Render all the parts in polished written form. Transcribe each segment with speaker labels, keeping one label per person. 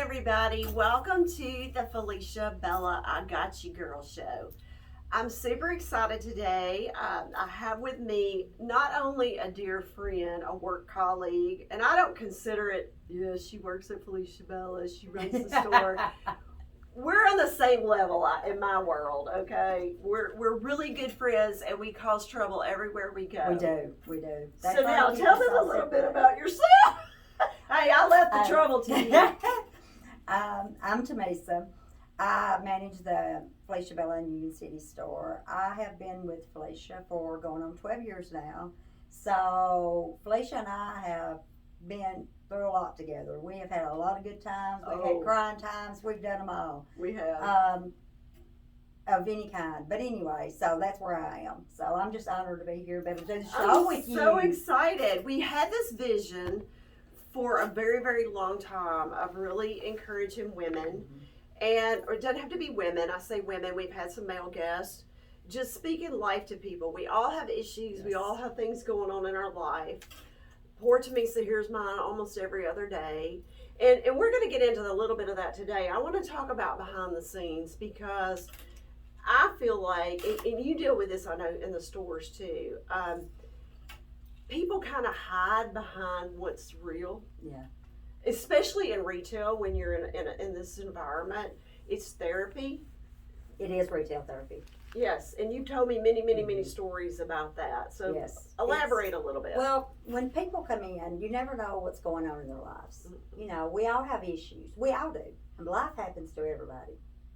Speaker 1: everybody. Welcome to the Felecia Bella I Got You Girl show. I'm super excited today. I have with me not only a dear friend, a work colleague, and I don't consider it, she works at Felecia Bella, she runs the store. We're on the same level in my world, okay? We're really good friends, and we cause trouble everywhere we go.
Speaker 2: We do.
Speaker 1: So now tell them a little bit about yourself. Hey, I left the trouble to you.
Speaker 2: I'm Tomesa. I manage the Felecia Bella in Union City store. I have been with Felecia for going on 12 years now. So Felecia and I have been through a lot together. We have had a lot of good times. We've had crying times. We've done them all.
Speaker 1: We have.
Speaker 2: Of any kind. But anyway, so that's where I am. So I'm just honored to be here, to do the show with you.
Speaker 1: I'm so excited. We had this vision for a very, very long time of really encouraging women. And it doesn't have to be women. I say women. We've had some male guests. Just speaking life to people. We all have issues. Yes. We all have things going on in our life. Poor Tomesa hears mine almost every other day. And we're going to get into a little bit of that today. I want to talk about behind the scenes because I feel like, and you deal with this, I know, in the stores too. People kind of hide behind what's real.
Speaker 2: Yeah.
Speaker 1: Especially in retail, when you're in this environment, it's therapy.
Speaker 2: It is retail therapy.
Speaker 1: Yes, and you've told me many stories about that. So
Speaker 2: yes,
Speaker 1: elaborate a little bit.
Speaker 2: Well, when people come in, you never know what's going on in their lives. You know, we all have issues. We all do. And life happens to everybody.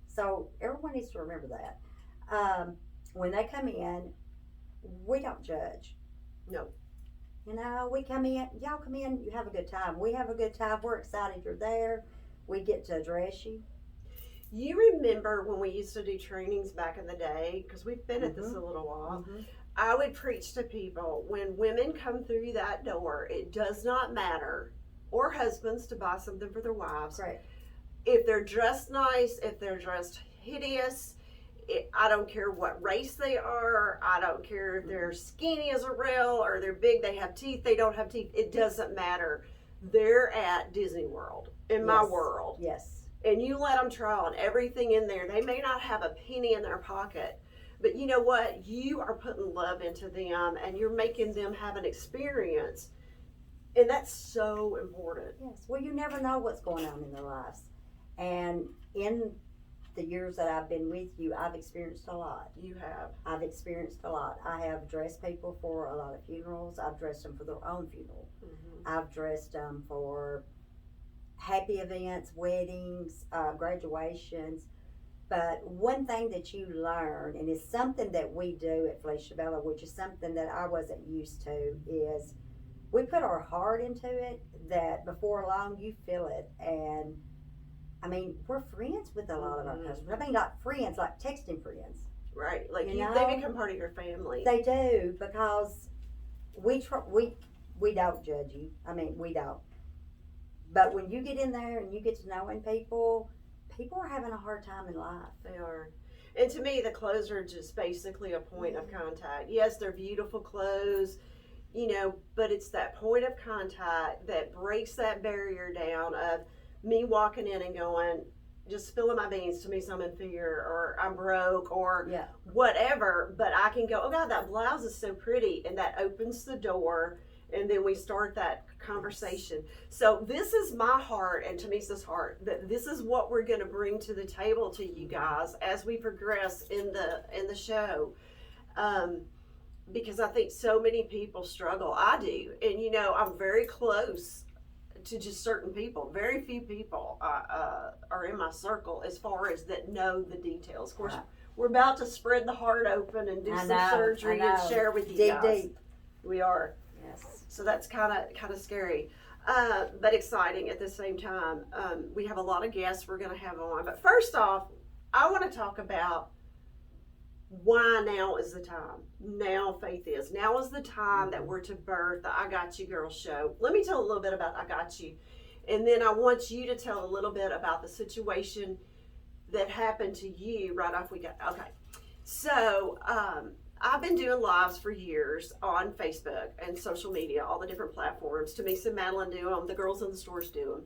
Speaker 2: So everyone needs to remember that. When they come in, we don't judge.
Speaker 1: No.
Speaker 2: You know, we come in, y'all come in, you have a good time. We have a good time. We're excited you're there. We get to address you.
Speaker 1: You remember when we used to do trainings back in the day, because we've been at this a little while, I would preach to people, when women come through that door, it does not matter, or husbands to buy something for their wives.
Speaker 2: Right.
Speaker 1: If they're dressed nice, if they're dressed hideous, I don't care what race they are. I don't care if they're skinny as a rail or they're big, they have teeth, they don't have teeth. It doesn't matter. They're at Disney World, in my world.
Speaker 2: Yes.
Speaker 1: And you let them try on everything in there. They may not have a penny in their pocket, but you know what? You are putting love into them and you're making them have an experience. And that's so important.
Speaker 2: Yes. Well, you never know what's going on in their lives. And in the years that I've been with you, I've experienced a lot.
Speaker 1: You have.
Speaker 2: I've experienced a lot. I have dressed people for a lot of funerals. I've dressed them for their own funeral. I've dressed them for happy events, weddings, graduations. But one thing that you learn, and it's something that we do at Felecia Bella, which is something that I wasn't used to, is we put our heart into it, that before long you feel it. And I mean, we're friends with a lot of our customers. I mean, not friends, like texting friends.
Speaker 1: Right. Like
Speaker 2: you know?
Speaker 1: They become part of your family.
Speaker 2: They do, because we don't judge you. I mean, we don't. But when you get in there and you get to knowing people are having a hard time in life.
Speaker 1: They are. And to me, the clothes are just basically a point of contact. Yes, they're beautiful clothes, you know, but it's that point of contact that breaks that barrier down of me walking in and going, just spilling my beans, to me, I'm in fear, or I'm broke, or whatever. But I can go, oh God, that blouse is so pretty. And that opens the door. And then we start that conversation. So this is my heart and Tomesa's heart, that this is what we're going to bring to the table to you guys as we progress in the show. Because I think so many people struggle. I do. And, you know, I'm very close to just certain people. Very few people are in my circle as far as that know the details. Of course, we're about to spread the heart open and do some surgery and share with you guys.
Speaker 2: Deep.
Speaker 1: We are.
Speaker 2: Yes.
Speaker 1: So that's kind of scary, but exciting at the same time. We have a lot of guests we're going to have on. But first off, I want to talk about why now is the time. Now faith is. Now is the time that we're to birth the I Got You Girl show. Let me tell a little bit about I Got You. And then I want you to tell a little bit about the situation that happened to you right off we got. Okay. So, I've been doing lives for years on Facebook and social media, all the different platforms. Tomesa and Madeline do them. The girls in the stores do them.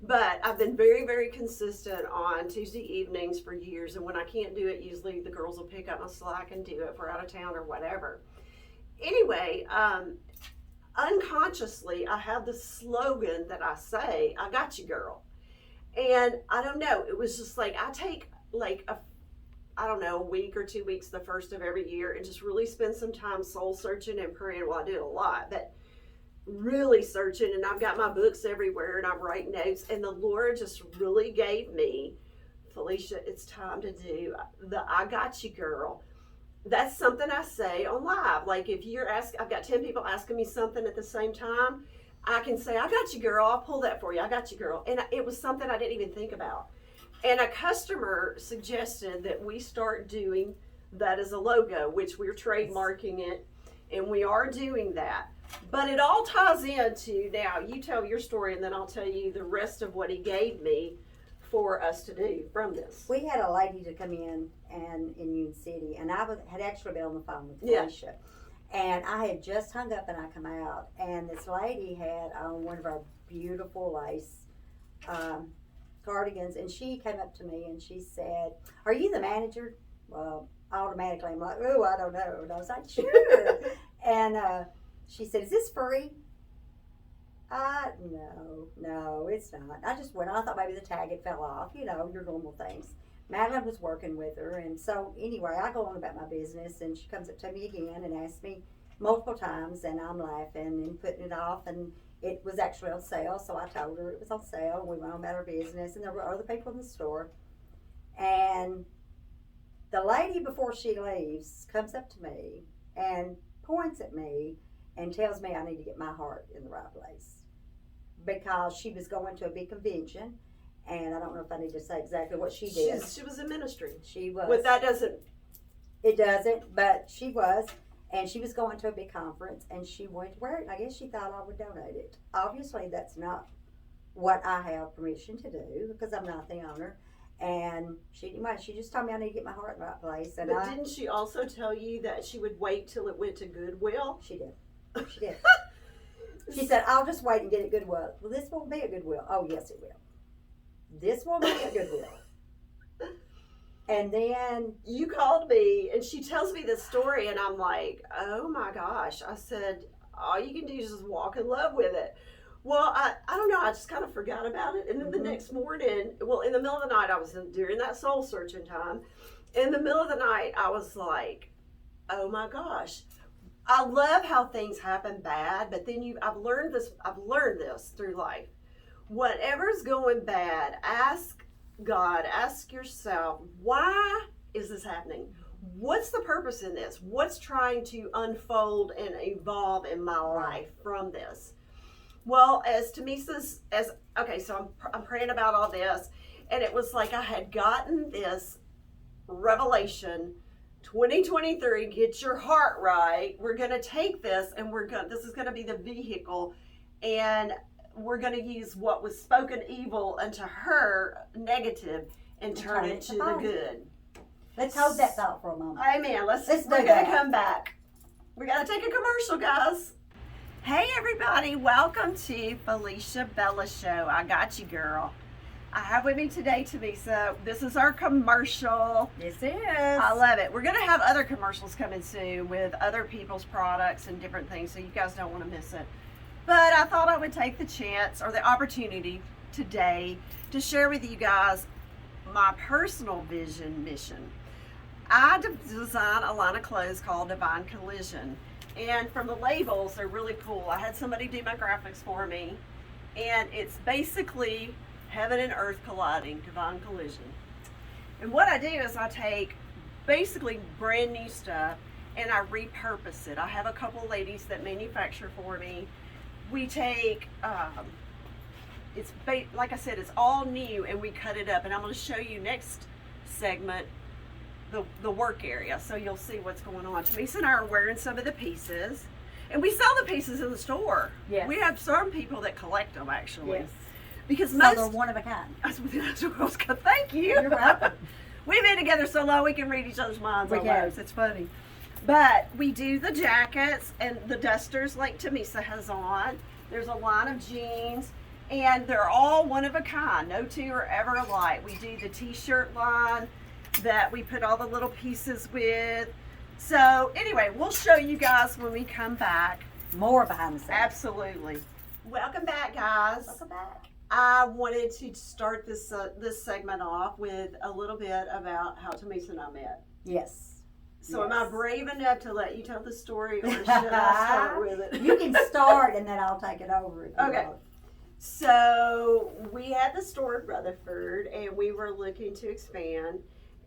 Speaker 1: But I've been very, very consistent on Tuesday evenings for years. And when I can't do it, usually the girls will pick up my slack and do it if we're out of town or whatever. Anyway, unconsciously, I have this slogan that I say, I got you, girl. And I don't know, it was just like, I take like a week or 2 weeks the first of every year and just really spend some time soul searching and praying. Well, I do it a lot, but really searching, and I've got my books everywhere and I'm writing notes, and the Lord just really gave me, Felecia, it's time to do the I got you, girl. That's something I say on live. Like if you're I've got 10 people asking me something at the same time, I can say, I got you, girl. I'll pull that for you. I got you, girl. And it was something I didn't even think about. And a customer suggested that we start doing that as a logo, which we're trademarking it, and we are doing that. But it all ties into, now you tell your story and then I'll tell you the rest of what he gave me for us to do from this.
Speaker 2: We had a lady to come in Union City, and I had actually been on the phone with
Speaker 1: Yeah.
Speaker 2: Felecia. And I had just hung up and I come out, and this lady had on one of our beautiful lace cardigans, and she came up to me and she said, "Are you the manager?" Well, automatically I'm like, "Oh, I don't know." And I was like, "Sure." And she said, "Is this free?" No, it's not. I just went. I thought maybe the tag had fell off, your normal things. Madeline was working with her, and so anyway, I go on about my business, and she comes up to me again and asks me multiple times, and I'm laughing and putting it off, and it was actually on sale, so I told her it was on sale, and we went on about our business, and there were other people in the store, and the lady, before she leaves, comes up to me and points at me and tells me I need to get my heart in the right place, because she was going to a big convention, and I don't know if I need to say exactly what she did.
Speaker 1: She was in ministry.
Speaker 2: She was.
Speaker 1: But that doesn't.
Speaker 2: It doesn't, but she was, and she was going to a big conference, and she wanted to wear it, and I guess she thought I would donate it. Obviously, that's not what I have permission to do, because I'm not the owner. And she just told me I need to get my heart in the right place. And
Speaker 1: But didn't she also tell you that she would wait till it went to Goodwill?
Speaker 2: She did. She did. She said, "I'll just wait and get it Goodwill." Well, this won't be a Goodwill. Oh, yes, it will. This won't be a Goodwill. And then
Speaker 1: you called me, and she tells me this story, and I'm like, oh my gosh. I said, all you can do is just walk in love with it. Well, I don't know. I just kind of forgot about it. And then the next morning, well, in the middle of the night, I was during that soul searching time. In the middle of the night, I was like, oh my gosh. I love how things happen bad, but then I've learned this through life. Whatever's going bad, ask God, ask yourself, why is this happening? What's the purpose in this? What's trying to unfold and evolve in my life from this? Well, so I'm praying about all this, and it was like I had gotten this revelation. 2023, get your heart right. We're going to take this, and this is going to be the vehicle, and we're going to use what was spoken evil unto her negative and turn it to the good.
Speaker 2: Let's hold that thought for a moment.
Speaker 1: Amen. We're going to come back. We got to take a commercial, guys. Hey, everybody. Welcome to Felecia Bella Show. I got you, girl. I have with me today, Tomesa. This is our commercial.
Speaker 2: This is.
Speaker 1: I love it. We're going to have other commercials coming soon with other people's products and different things, so you guys don't want to miss it. But I thought I would take the chance or the opportunity today to share with you guys my personal vision mission. I design a line of clothes called Divine Collision. And from the labels, they're really cool. I had somebody do my graphics for me. And it's basically heaven and earth colliding, divine collision. And what I do is I take basically brand new stuff and I repurpose it. I have a couple ladies that manufacture for me. We take, like I said, it's all new, and we cut it up. And I'm going to show you next segment the work area, so you'll see what's going on. Tomesa and I are wearing some of the pieces, and we sell the pieces in the store.
Speaker 2: Yes.
Speaker 1: We have some people that collect them, actually.
Speaker 2: Yes.
Speaker 1: Because
Speaker 2: They're one of a kind.
Speaker 1: That's what I was going to thank you.
Speaker 2: You're welcome.
Speaker 1: We've been together so long we can read each other's minds
Speaker 2: We
Speaker 1: almost.
Speaker 2: can.
Speaker 1: It's funny. But we do the jackets and the dusters like Tomesa has on. There's a line of jeans. And they're all one of a kind. No two are ever alike. We do the t-shirt line that we put all the little pieces with. So anyway, we'll show you guys when we come back.
Speaker 2: More behind the scenes.
Speaker 1: Absolutely. Welcome back, guys.
Speaker 2: Welcome back.
Speaker 1: I wanted to start this segment off with a little bit about how Tomesa and I met.
Speaker 2: Yes.
Speaker 1: So am I brave enough to let you tell the story, or should I start with it?
Speaker 2: You can start, and then I'll take it over. If you
Speaker 1: Okay.
Speaker 2: want.
Speaker 1: So we had the store in Rutherford, and we were looking to expand.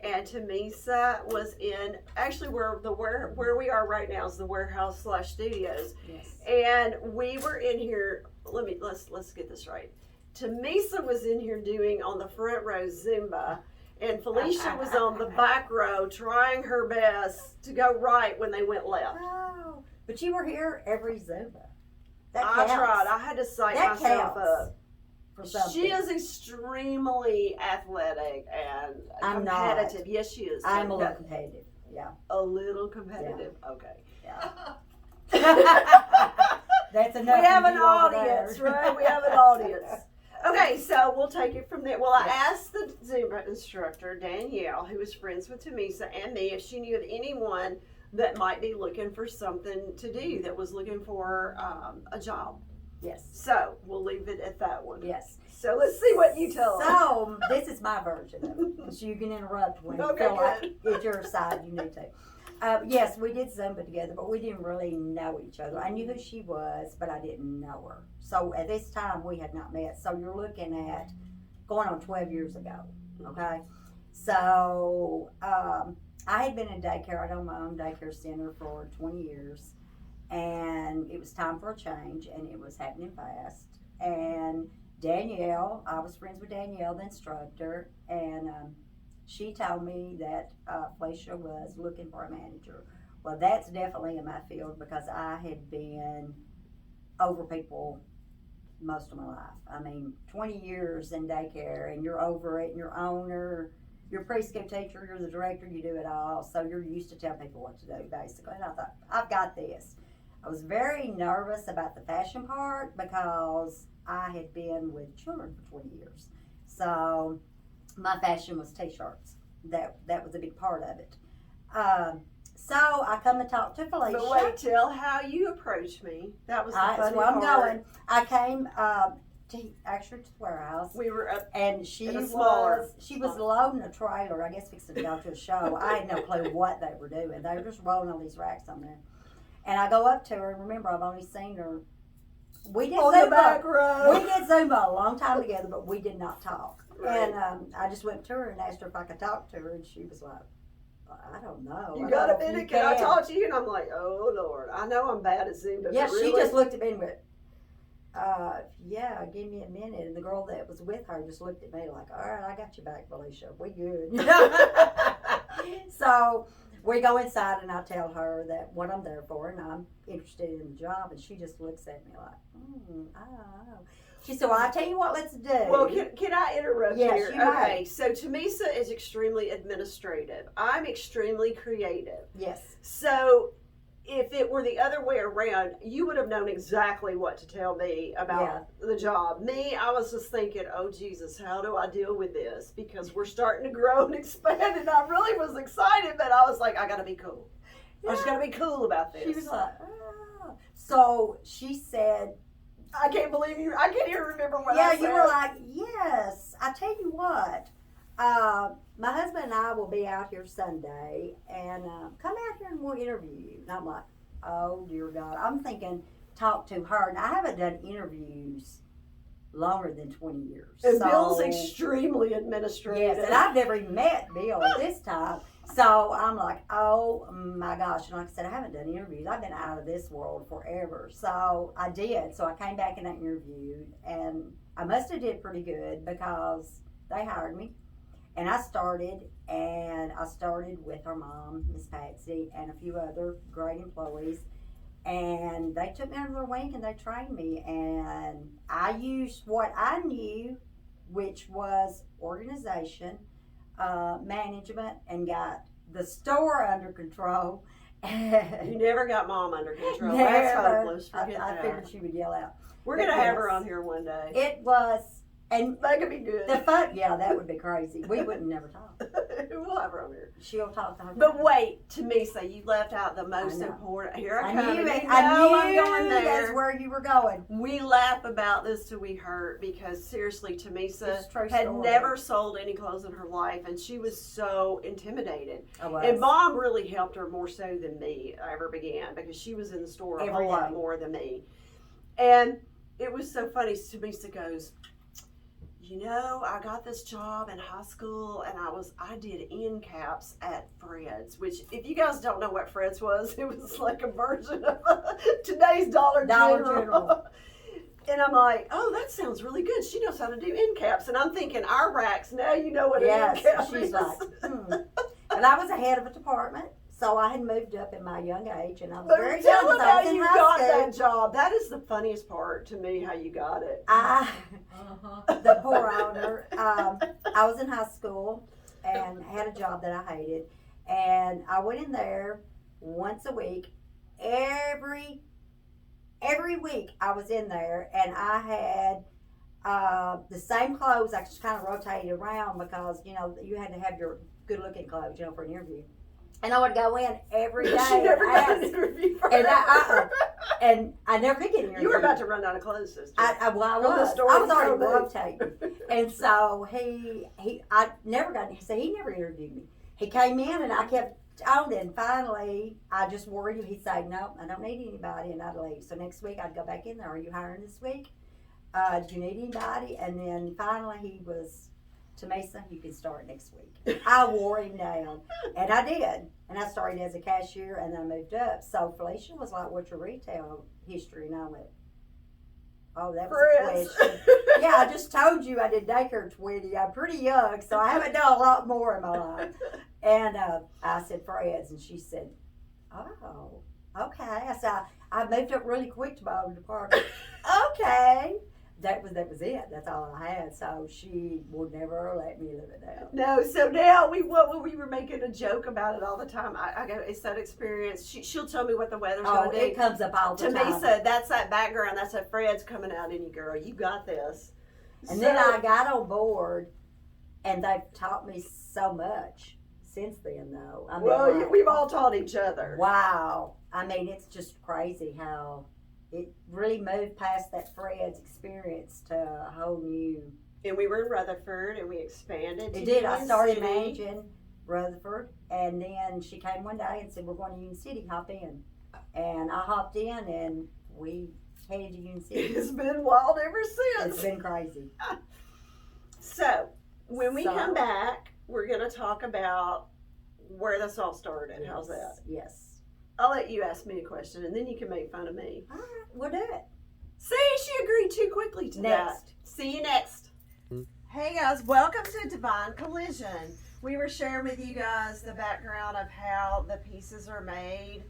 Speaker 1: And Tomesa was in, actually where we are right now is the warehouse / studios.
Speaker 2: Yes.
Speaker 1: And we were in here. Let's get this right. Tomesa was in here doing on the front row Zumba, and Felecia was on the back row trying her best to go right when they went left.
Speaker 2: Oh, but you were here every Zumba. That
Speaker 1: I
Speaker 2: counts.
Speaker 1: tried. I had to psych
Speaker 2: That
Speaker 1: myself
Speaker 2: counts
Speaker 1: up.
Speaker 2: For something.
Speaker 1: She is extremely athletic and
Speaker 2: I'm
Speaker 1: competitive.
Speaker 2: not.
Speaker 1: Yes, she is.
Speaker 2: I'm a little competitive. Yeah.
Speaker 1: A little competitive. Okay.
Speaker 2: Yeah. That's enough.
Speaker 1: We have
Speaker 2: for
Speaker 1: an
Speaker 2: you over
Speaker 1: audience,
Speaker 2: there.
Speaker 1: right? We have an audience. Okay, so we'll take it from there. Well, I
Speaker 2: Yes.
Speaker 1: asked the Zumba instructor, Danielle, who was friends with Tomesa and me, if she knew of anyone that might be looking for something to do, that was looking for a job.
Speaker 2: Yes.
Speaker 1: So we'll leave it at that one.
Speaker 2: Yes.
Speaker 1: So let's see what you tell us.
Speaker 2: So this is my version of it. So you can interrupt when you
Speaker 1: Okay,
Speaker 2: feel like
Speaker 1: good.
Speaker 2: it's your side. You need to. Yes, we did Zumba together, but we didn't really know each other. I knew who she was, but I didn't know her. So at this time, we had not met. So you're looking at going on 12 years ago. Okay. So I had been in daycare. I owned my own daycare center for 20 years. And it was time for a change, and it was happening fast. And Danielle, I was friends with Danielle, the instructor, and she told me that Felecia was looking for a manager. Well, that's definitely in my field because I had been over people most of my life. I mean, 20 years in daycare, and you're over it, and you're owner, you're a preschool teacher, you're the director, you do it all. So you're used to telling people what to do, basically. And I thought, I've got this. I was very nervous about the fashion part because I had been with children for 20 years. So my fashion was t-shirts. That was a big part of it. So I come and talk to Felecia.
Speaker 1: But wait, tell how you approached me. That was the funny
Speaker 2: That's where I'm
Speaker 1: part.
Speaker 2: going. I came to the warehouse.
Speaker 1: We were up.
Speaker 2: And she
Speaker 1: In a
Speaker 2: was
Speaker 1: smaller-
Speaker 2: loading a trailer, I guess fixing to go to a show. I had no clue what they were doing. They were just rolling all these racks on there. And I go up to her, and remember, I've only seen her. We did
Speaker 1: On the back
Speaker 2: Zumba.
Speaker 1: row.
Speaker 2: We did Zumba a long time together, but we did not talk.
Speaker 1: Right.
Speaker 2: And I just went to her and asked her if I could talk to her, and she was like, I don't know.
Speaker 1: You
Speaker 2: I
Speaker 1: got
Speaker 2: don't
Speaker 1: a
Speaker 2: know if
Speaker 1: minute?
Speaker 2: you
Speaker 1: Can I talk to you? And I'm like, oh Lord, I know I'm bad at Zumba.
Speaker 2: Yeah,
Speaker 1: but really?
Speaker 2: she just looked at me and went, yeah, give me a minute. And the girl that was with her just looked at me like, all right, I got you back, Felecia. We good. So we go inside, and I tell her that what I'm there for, and I'm interested in the job. And she just looks at me like, I don't know. She said, well, I'll tell you what, let's do.
Speaker 1: Well, can I interrupt
Speaker 2: Yes,
Speaker 1: here?
Speaker 2: you may.
Speaker 1: Okay, so Tomesa is extremely administrative. I'm extremely creative.
Speaker 2: Yes.
Speaker 1: So if it were the other way around, you would have known exactly what to tell me about the job. Me, I was just thinking, oh Jesus, how do I deal with this? Because we're starting to grow and expand, and I really was excited, but I was like, I gotta be cool. I just gotta be cool about this.
Speaker 2: She was like, So she said,
Speaker 1: I can't believe you. I can't even remember what I said.
Speaker 2: you were like, yes. I tell you what, my husband and I will be out here Sunday, and come out here and we'll interview you. And I'm like, oh dear God. I'm thinking, talk to her. And I haven't done interviews longer than 20 years.
Speaker 1: And Bill's extremely administrative.
Speaker 2: Yes, and I've never even met Bill at this time. So I'm like, oh my gosh. And like I said, I haven't done interviews. I've been out of this world forever. So I did. So I came back and I interviewed. And I must have did pretty good because they hired me. And I started with her mom, Miss Patsy, and a few other great employees. And they took me under their wing and they trained me. And I used what I knew, which was organization, management, and got the store under control
Speaker 1: You never got Mom under control. That's
Speaker 2: Never.
Speaker 1: hopeless. Forget
Speaker 2: I
Speaker 1: that.
Speaker 2: figured she would yell out.
Speaker 1: We're going to have her on here one day.
Speaker 2: It was, and
Speaker 1: That could be good.
Speaker 2: the fun, yeah, that would be crazy. We wouldn't never talk.
Speaker 1: We'll have her on here.
Speaker 2: She'll talk to her.
Speaker 1: But wait, Tomesa, you left out the most important. Here I come.
Speaker 2: knew
Speaker 1: and
Speaker 2: it.
Speaker 1: you
Speaker 2: I
Speaker 1: know
Speaker 2: knew
Speaker 1: I'm going there.
Speaker 2: that's where you were going.
Speaker 1: We laugh about this till we hurt because seriously,
Speaker 2: It's
Speaker 1: Tomesa
Speaker 2: a true
Speaker 1: had
Speaker 2: story.
Speaker 1: never sold any clothes in her life, and she was so intimidated.
Speaker 2: I was.
Speaker 1: And Mom really helped her more so than me ever began because she was in the store a
Speaker 2: Every
Speaker 1: whole lot
Speaker 2: day.
Speaker 1: more than me. And it was so funny. Tomesa goes, you know, I got this job in high school and I did end caps at Fred's, which if you guys don't know what Fred's was, it was like a version of today's Dollar General. And I'm like, oh, that sounds really good. She knows how to do end caps. And I'm thinking, our racks, now you know what an end cap
Speaker 2: she's
Speaker 1: is.
Speaker 2: like, And I was the head of a department, so I had moved up in my young age, and I was
Speaker 1: But
Speaker 2: very
Speaker 1: tell
Speaker 2: young.
Speaker 1: them
Speaker 2: I
Speaker 1: how
Speaker 2: was in
Speaker 1: you
Speaker 2: high
Speaker 1: got
Speaker 2: school.
Speaker 1: that job. That is the funniest part to me, how you got it.
Speaker 2: The poor owner. I was in high school and had a job that I hated, and I went in there once a week. Every week I was in there, and I had the same clothes. I just kind of rotated around because you had to have your good-looking clothes, for an interview. And I would go in every day.
Speaker 1: She never got an
Speaker 2: and
Speaker 1: interview for
Speaker 2: and
Speaker 1: her.
Speaker 2: and I never did get an interview.
Speaker 1: You were about to run out of clothes, sister.
Speaker 2: I
Speaker 1: From the
Speaker 2: was.
Speaker 1: story
Speaker 2: I was already
Speaker 1: you told me.
Speaker 2: rotating. And so I never got, so he never interviewed me. He came in and I kept on, and finally I just worried. He'd say, no, I don't need anybody, and I'd leave. So next week I'd go back in there. Are you hiring this week? Do you need anybody? And then finally he was, Tomesa, you can start next week. I wore him down, and I did. And I started as a cashier, and then I moved up. So Felecia was like, what's your retail history? And I went, oh, that was a question. Yeah, I just told you I did daycare 20. I'm pretty young, so I haven't done a lot more in my life. And I said, Fred's, and she said, oh, okay. I said, I moved up really quick to my own department. Okay. That was it. That's all I had. So she would never let me live it down.
Speaker 1: No, so now we were making a joke about it all the time. I go, it's that experience. She'll tell me what the weather's going to do.
Speaker 2: It comes up all the time.
Speaker 1: Tomesa, that's that background. That's that Fred's coming out in you, girl. You got this.
Speaker 2: And then I got on board, and they've taught me so much since then, though. I mean,
Speaker 1: we've all taught each other.
Speaker 2: Wow. I mean, it's just crazy how it really moved past that Fred's experience to a whole new.
Speaker 1: And we were in Rutherford, and we expanded.
Speaker 2: It
Speaker 1: to
Speaker 2: did. I
Speaker 1: Union
Speaker 2: started
Speaker 1: City.
Speaker 2: managing Rutherford, and then she came one day and said, we're going to Union City, hop in. And I hopped in, and we headed to Union City.
Speaker 1: It's been wild ever since.
Speaker 2: It's been crazy.
Speaker 1: So, when we come back, we're going to talk about where this all started.
Speaker 2: Yes.
Speaker 1: How's that?
Speaker 2: Yes.
Speaker 1: I'll let you ask me a question, and then you can make fun of me.
Speaker 2: All right, we'll do it.
Speaker 1: See, she agreed too quickly to that.
Speaker 2: Next.
Speaker 1: See you next. Hey guys, welcome to Divine Collision. We were sharing with you guys the background of how the pieces are made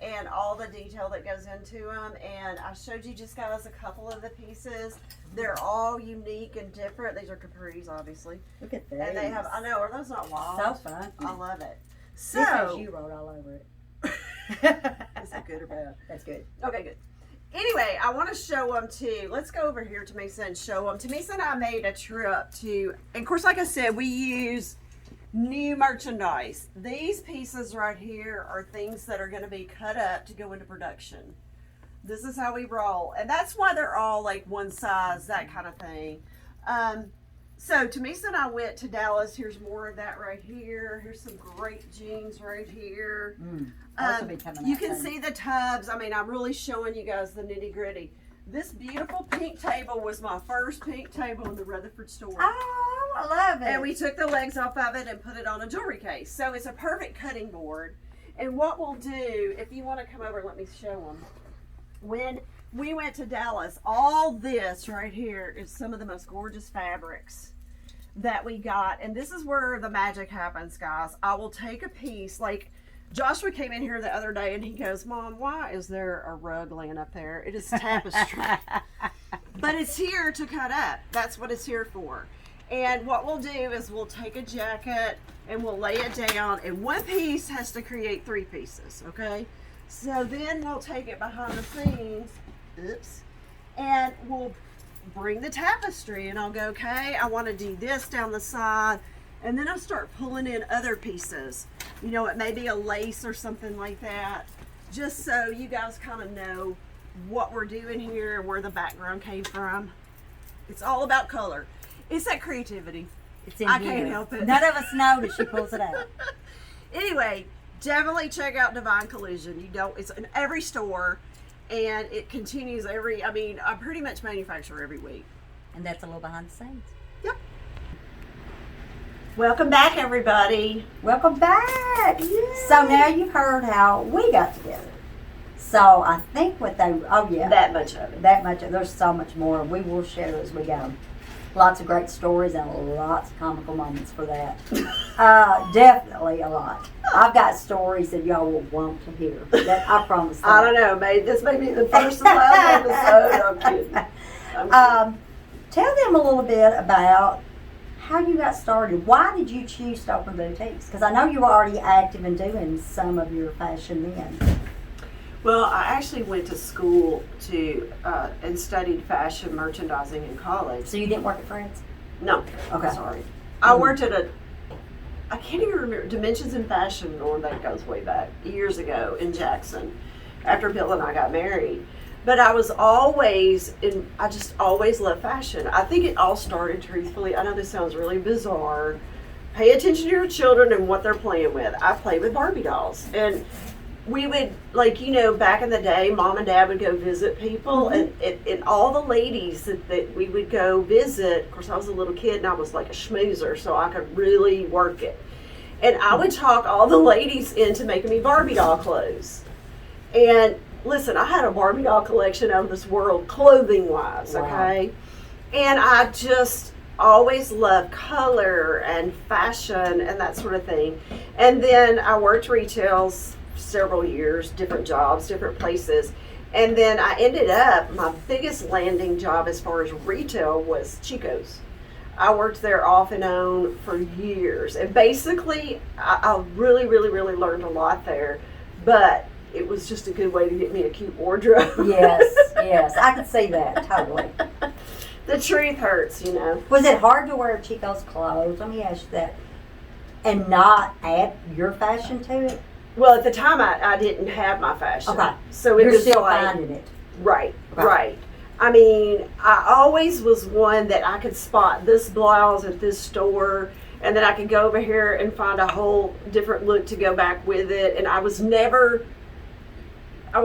Speaker 1: and all the detail that goes into them. And I showed you just guys a couple of the pieces. They're all unique and different. These are capris, obviously.
Speaker 2: Look at these.
Speaker 1: And they have, I know, are those not wild?
Speaker 2: So fun.
Speaker 1: I love it.
Speaker 2: This has
Speaker 1: So,
Speaker 2: you wrote all over it.
Speaker 1: is that good or bad?
Speaker 2: That's good.
Speaker 1: Okay, good. Anyway, I want to show them too. Let's go over here to Tomesa and show them. Tomesa and I made a trip to, and of course, like I said, we use new merchandise. These pieces right here are things that are going to be cut up to go into production. This is how we roll. And that's why they're all like one size, that kind of thing. So Tomesa and I went to Dallas. Here's more of that right here. Here's some great jeans right here. You can see the tubs. I mean, I'm really showing you guys the nitty gritty. This beautiful pink table was my first pink table in the Rutherford store.
Speaker 2: Oh, I love it.
Speaker 1: And we took the legs off of it and put it on a jewelry case. So it's a perfect cutting board. And what we'll do, if you want to come over, let me show them. When we went to Dallas, all this right here is some of the most gorgeous fabrics that we got. And this is where the magic happens, guys. I will take a piece, like Joshua came in here the other day and he goes, Mom, why is there a rug laying up there? It is tapestry. But it's here to cut up. That's what it's here for. And what we'll do is we'll take a jacket and we'll lay it down, and one piece has to create 3 pieces, okay? So then we'll take it behind the scenes, and we'll bring the tapestry, and I'll go, okay, I want to do this down the side, and then I'll start pulling in other pieces. You know, it may be a lace or something like that, just so you guys kind of know what we're doing here and where the background came from. It's all about color. It's that creativity.
Speaker 2: It's in
Speaker 1: I
Speaker 2: here.
Speaker 1: can't help it.
Speaker 2: None of us know that she pulls it out.
Speaker 1: Anyway, definitely check out Divine Collision. You don't, it's in every store, and it continues I pretty much manufacture every week.
Speaker 2: And that's a little behind the scenes.
Speaker 1: Yep. Welcome back, everybody.
Speaker 2: Welcome back.
Speaker 1: Yay.
Speaker 2: So now you've heard how we got together. So I think
Speaker 1: That much of it.
Speaker 2: That much. There's so much more. We will share as we go. Lots of great stories and lots of comical moments for that. Definitely a lot. I've got stories that y'all will want to hear. That I promise.
Speaker 1: I don't know, this may be the first and last episode. I'm kidding.
Speaker 2: Tell them a little bit about how you got started. Why did you choose to open boutiques? Because I know you were already active in doing some of your fashion then.
Speaker 1: Well, I actually went to school and studied fashion merchandising in college.
Speaker 2: So you didn't work at Fred's?
Speaker 1: No.
Speaker 2: Okay.
Speaker 1: Sorry. I worked at I can't even remember, Dimensions in Fashion, or that goes way back, years ago in Jackson, after Bill and I got married. But I just always loved fashion. I think it all started, truthfully, I know this sounds really bizarre. Pay attention to your children and what they're playing with. I play with Barbie dolls. And we would, back in the day, Mom and Dad would go visit people, and all the ladies that we would go visit, of course I was a little kid and I was like a schmoozer, so I could really work it. And I would talk all the ladies into making me Barbie doll clothes. And listen, I had a Barbie doll collection out of this world, clothing-wise, okay? And I just always loved color and fashion and that sort of thing. And then I worked retails several years, different jobs, different places. And then I ended up, my biggest landing job as far as retail was Chico's. I worked there off and on for years. And basically, I really, really, really learned a lot there. But it was just a good way to get me a cute wardrobe.
Speaker 2: Yes, I could see that, totally.
Speaker 1: The truth hurts,
Speaker 2: Was it hard to wear Chico's clothes? Let me ask you that. And not add your fashion to it?
Speaker 1: Well, at the time, I didn't have my fashion.
Speaker 2: Okay.
Speaker 1: So it
Speaker 2: You're
Speaker 1: was
Speaker 2: still
Speaker 1: like,
Speaker 2: finding it.
Speaker 1: Right,
Speaker 2: Okay.
Speaker 1: right. I mean, I always was one that I could spot this blouse at this store, and then I could go over here and find a whole different look to go back with it. And I was different. I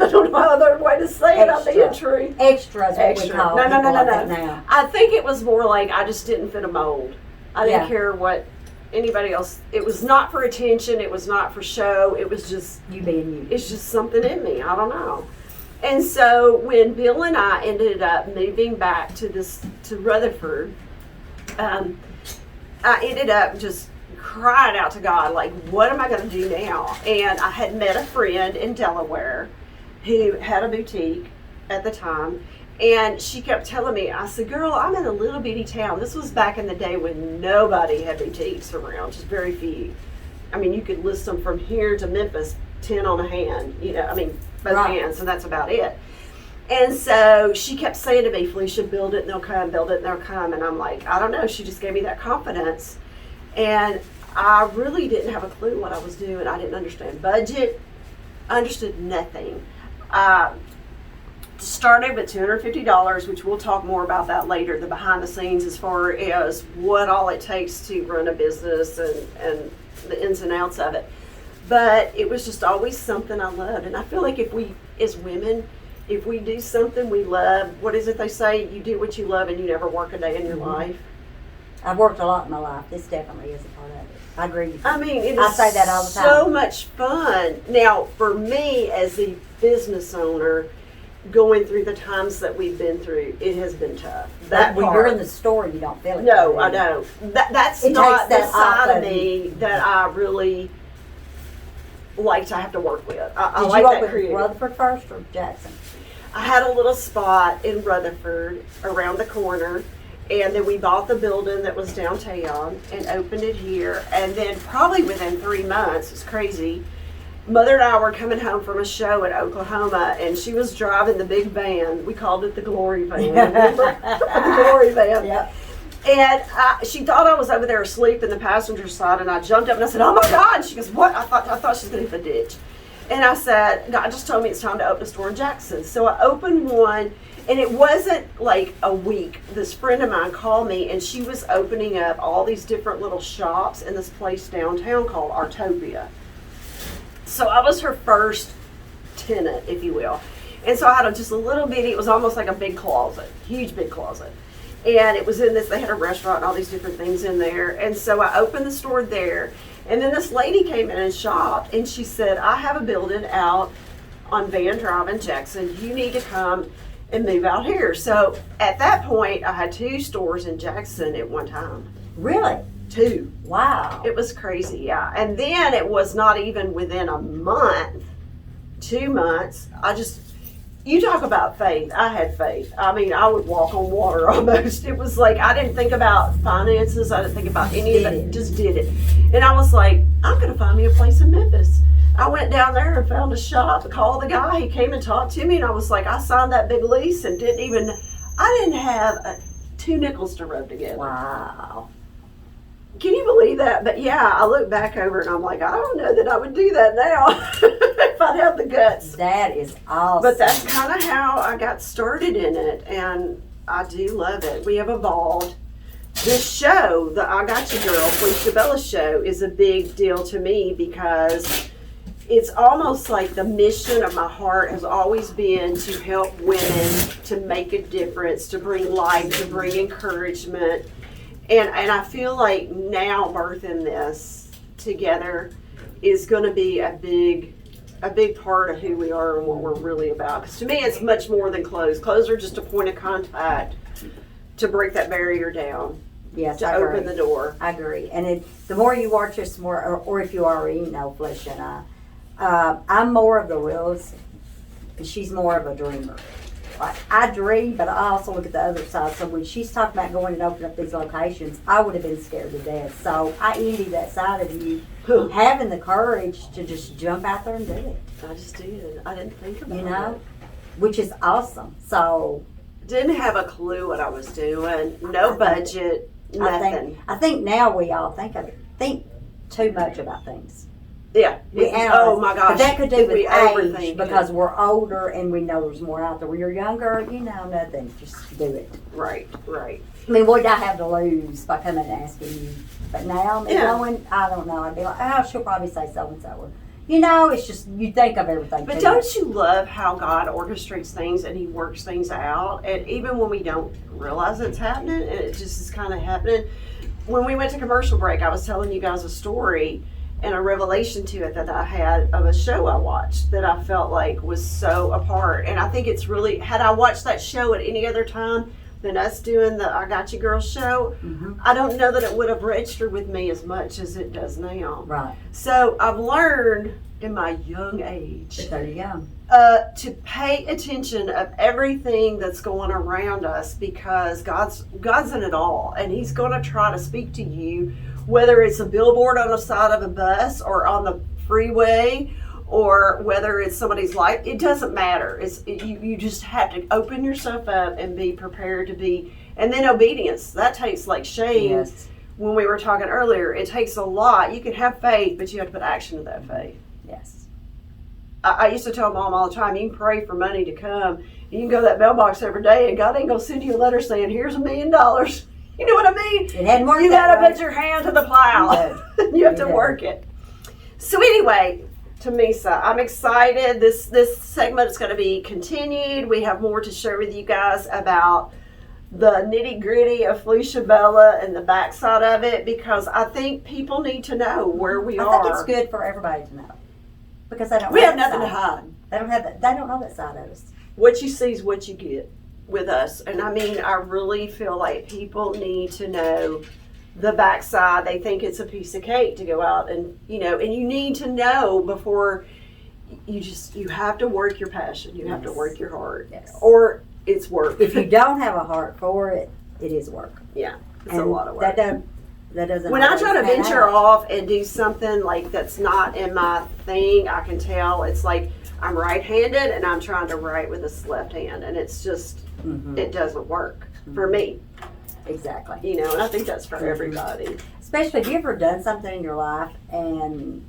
Speaker 1: don't know other way to say it. I'm being true.
Speaker 2: Extra is what we call
Speaker 1: No.
Speaker 2: it now.
Speaker 1: I think it was more like I just didn't fit a mold. I didn't
Speaker 2: Yeah.
Speaker 1: care what anybody else. It was not for attention. It was not for show. It was just
Speaker 2: You being you.
Speaker 1: It's just something in me. I don't know. And so when Bill and I ended up moving back to Rutherford, I ended up just crying out to God, like, what am I going to do now? And I had met a friend in Delaware who had a boutique at the time, and she kept telling me, I said, girl, I'm in a little bitty town. This was back in the day when nobody had boutiques around, just very few. I mean, you could list them from here to Memphis, 10 on a hand, both hands, and that's about it. And so she kept saying to me, Felecia, build it and they'll come, build it and they'll come. And I'm like, I don't know. She just gave me that confidence. And I really didn't have a clue what I was doing. I didn't understand budget. I understood nothing. Started with $250, which we'll talk more about that later, the behind the scenes as far as what all it takes to run a business and the ins and outs of it. But it was just always something I loved. And I feel like if we, as women, if we do something we love, what is it they say? You do what you love and you never work a day in your life.
Speaker 2: I've worked a lot in my life. This definitely is a part of it. I agree with you.
Speaker 1: I mean, it
Speaker 2: I
Speaker 1: is
Speaker 2: say that all the time.
Speaker 1: so much fun. Now, for me as a business owner, going through the times that we've been through, it has been tough.
Speaker 2: That when you're in the store, you don't feel it.
Speaker 1: No, I don't. That's not the side of me that I really like to have to work with. I
Speaker 2: Did
Speaker 1: like
Speaker 2: you
Speaker 1: that
Speaker 2: open
Speaker 1: creative.
Speaker 2: Rutherford first or Jackson?
Speaker 1: I had a little spot in Rutherford around the corner, And then we bought the building that was downtown and opened it here. And then probably within 3 months, it's crazy, Mother and I were coming home from a show in Oklahoma, and she was driving the big van. We called it the Glory Van. Remember? The Glory Van.
Speaker 2: Yep.
Speaker 1: And she thought I was over there asleep in the passenger side, and I jumped up and I said, "Oh my God!" And she goes, "What?" I thought she was going to hit the ditch. And I said, "God just told me it's time to open a store in Jackson." So I opened one, and it wasn't like a week. This friend of mine called me, and she was opening up all these different little shops in this place downtown called Artopia. So I was her first tenant, if you will. And so I had just a little bitty, it was almost like a big closet, huge big closet. And it was in this, they had a restaurant and all these different things in there. And so I opened the store there. And then this lady came in and shopped, and she said, "I have a building out on Van Drive in Jackson. You need to come and move out here." So at that point, I had 2 stores in Jackson at one time.
Speaker 2: Really?
Speaker 1: 2.
Speaker 2: Wow.
Speaker 1: It was crazy, yeah. And then it was not even within a month, 2 months. You talk about faith. I had faith. I mean, I would walk on water almost. It was like, I didn't think about finances. I didn't think about any of it. Just did it. And I was like, I'm going to find me a place in Memphis. I went down there and found a shop, called the guy. He came and talked to me, and I was like, I signed that big lease and I didn't have 2 nickels to rub together.
Speaker 2: Wow.
Speaker 1: Can you believe that? But yeah, I look back over it and I'm like, I don't know that I would do that now if I'd have the guts.
Speaker 2: That is awesome.
Speaker 1: But that's kind of how I got started in it, and I do love it. We have evolved. This show, the I Got You Girl, Felecia Bella show, is a big deal to me because it's almost like the mission of my heart has always been to help women, to make a difference, to bring light, to bring encouragement. And I feel like now birthing this together is going to be a big part of who we are and what we're really about. Because to me, it's much more than clothes. Clothes are just a point of contact to break that barrier down.
Speaker 2: Yes,
Speaker 1: to open the door.
Speaker 2: I agree. And the more you watch us, or if you already know Felecia and I'm more of the realist, and she's more of a dreamer. Like, I dream, but I also look at the other side. So when she's talking about going and opening up these locations, I would have been scared to death. So I envy that side of you, having the courage to just jump out there and do it.
Speaker 1: I just did. I didn't think about it.
Speaker 2: You know, which is awesome. So
Speaker 1: didn't have a clue what I was doing. No budget, nothing.
Speaker 2: I think now we all think too much about things.
Speaker 1: Yeah. Oh my gosh.
Speaker 2: But that could do with age, because
Speaker 1: it.
Speaker 2: we're older and we know there's more out there. When you're younger, you know nothing. Just do it.
Speaker 1: Right.
Speaker 2: I mean, what did I have to lose by coming and asking you? But now, going, I don't know. I'd be like, oh, she'll probably say so and so. You know, it's just, you think of everything.
Speaker 1: But don't you love how God orchestrates things and He works things out? And even when we don't realize it's happening, and it just is kind of happening. When we went to commercial break, I was telling you guys a story and a revelation to it that I had of a show I watched that I felt like was so apart. And I think it's really, had I watched that show at any other time than us doing the I Got You Girl show, I don't know that it would have registered with me as much as it does now.
Speaker 2: Right.
Speaker 1: So I've learned in my young age
Speaker 2: there you go.
Speaker 1: To pay attention of everything that's going around us, because God's in it all, and He's going to try to speak to you, whether it's a billboard on the side of a bus or on the freeway, or whether it's somebody's life. It doesn't matter. You just have to open yourself up and be prepared to be. And then obedience. That takes like Shane.
Speaker 2: Yes.
Speaker 1: When we were talking earlier, it takes a lot. You can have faith, but you have to put action to that faith.
Speaker 2: Yes.
Speaker 1: I used to tell Mom all the time, you can pray for money to come. You can go to that mailbox every day, and God ain't going to send you a letter saying, here's $1 million. You know what I mean?
Speaker 2: It hadn't worked.
Speaker 1: You got to put your hand to the plow. You have to work it. So anyway, Tomesa, I'm excited. This segment is going to be continued. We have more to share with you guys about the nitty gritty of Felecia Bella and the backside of it, because I think people need to know where we are.
Speaker 2: I think it's good for everybody to know, because they don't.
Speaker 1: We have nothing to hide.
Speaker 2: They don't have that. They don't know that side of us.
Speaker 1: What you see is what you get with us. And I mean, I really feel like people need to know the backside. They think it's a piece of cake to go out and, and you need to know before you have to work your passion. You have to work your heart.
Speaker 2: Yes.
Speaker 1: Or it's work.
Speaker 2: If you don't have a heart for it, it is work.
Speaker 1: It's a lot of work.
Speaker 2: That doesn't.
Speaker 1: When I
Speaker 2: always
Speaker 1: try to
Speaker 2: pan
Speaker 1: venture
Speaker 2: out.
Speaker 1: off and do something like that's not in my thing, I can tell it's like I'm right-handed and I'm trying to write with this left hand, and it's just it doesn't work for me.
Speaker 2: Exactly.
Speaker 1: You know, and I think that's for everybody.
Speaker 2: Especially if you ever done something in your life and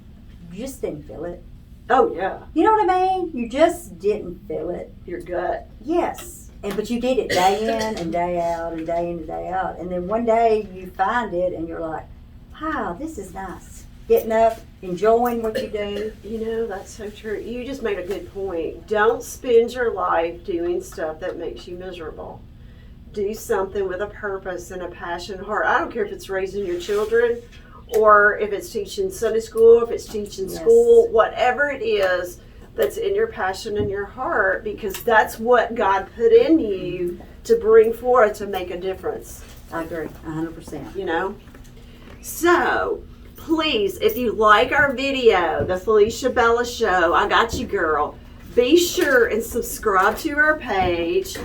Speaker 2: you just didn't feel it.
Speaker 1: Oh yeah,
Speaker 2: You know what I mean? You just didn't feel it.
Speaker 1: your gut.
Speaker 2: Yes. But you did it day in and day out and day in and day out. And then one day you find it and you're like, wow, this is nice. Getting up, enjoying what you do.
Speaker 1: You know, that's so true. You just made a good point. Don't spend your life doing stuff that makes you miserable. Do something with a purpose and a passion and heart. I don't care if it's raising your children or if it's teaching Sunday school, if it's teaching school, whatever it is that's in your passion and your heart, because that's what God put in you to bring forth to make a difference.
Speaker 2: I agree, 100%.
Speaker 1: You know? So, please, if you like our video, the Felecia Bella Show, I got you, girl, be sure and subscribe to our page.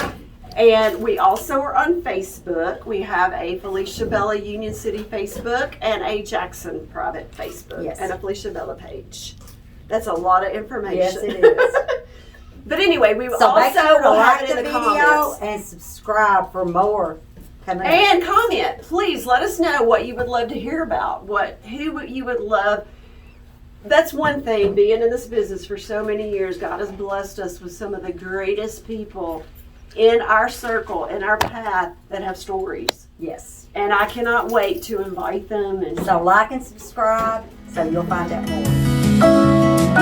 Speaker 1: And we also are on Facebook. We have a Felecia Bella Union City Facebook and a Jackson private Facebook and a Felecia Bella page. That's a lot of information.
Speaker 2: Yes, it is.
Speaker 1: But anyway, we
Speaker 2: So make
Speaker 1: also
Speaker 2: sure to
Speaker 1: will have
Speaker 2: like
Speaker 1: it in
Speaker 2: the
Speaker 1: the
Speaker 2: video
Speaker 1: comments.
Speaker 2: and subscribe for more coming up.
Speaker 1: And comment. Please let us know what you would love to hear about. Who you would love. That's one thing, being in this business for so many years, God has blessed us with some of the greatest people in our circle, in our path, that have stories.
Speaker 2: Yes.
Speaker 1: And I cannot wait to invite them. And
Speaker 2: So like and subscribe so you'll find out more.